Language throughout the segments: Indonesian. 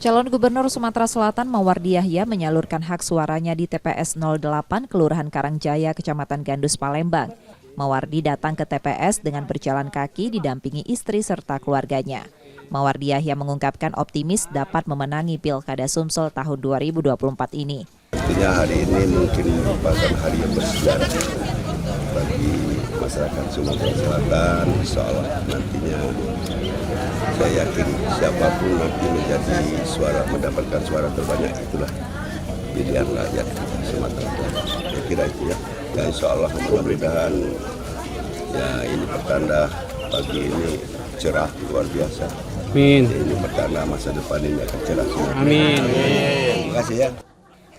Calon Gubernur Sumatera Selatan Mawardi Yahya menyalurkan hak suaranya di TPS 08 Kelurahan Karangjaya, Kecamatan Gandus, Palembang. Mawardi datang ke TPS dengan berjalan kaki didampingi istri serta keluarganya. Mawardi Yahya mengungkapkan optimis dapat memenangi Pilkada Sumsel tahun 2024 ini. Tentunya hari ini mungkin merupakan hari yang bersejarah bagi masyarakat Sumatera Selatan. Insya Allah nantinya saya yakin siapapun nanti menjadi mendapatkan suara terbanyak, itulah pilihan rakyat Sumatera Selatan. Saya kira itu ya. Ya insya Allah mudah-mudahan ya ini pertanda pagi ini cerah luar biasa. Amin. Ini pertanda masa depan ini akan cerah. Amin. Terima kasih ya.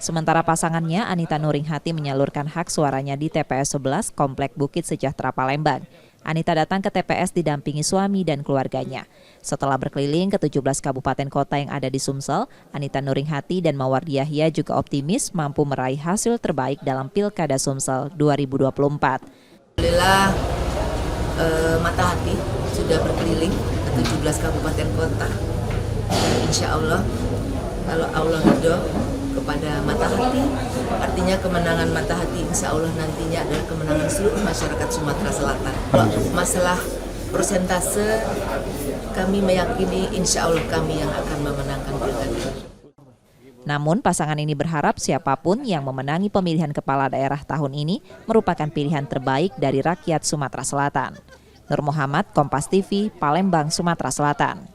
Sementara pasangannya Anita Nuringhati menyalurkan hak suaranya di TPS 11 Komplek Bukit Sejahtera Palembang. Anita datang ke TPS didampingi suami dan keluarganya. Setelah berkeliling ke 17 kabupaten kota yang ada di Sumsel, Anita Nuringhati dan Mawardi Yahya juga optimis mampu meraih hasil terbaik dalam Pilkada Sumsel 2024. Alhamdulillah, mata hati sudah berkeliling ke 17 kabupaten kota. Insya Allah, kalau Allah ridho kepada mata hati, artinya kemenangan mata hati insya Allah nantinya adalah kemenangan seluruh masyarakat Sumatera Selatan. Masalah persentase, kami meyakini insya Allah kami yang akan memenangkan pilkada. Namun pasangan ini berharap siapapun yang memenangi pemilihan kepala daerah tahun ini merupakan pilihan terbaik dari rakyat Sumatera Selatan. Nur Muhammad, Kompas TV, Palembang, Sumatera Selatan.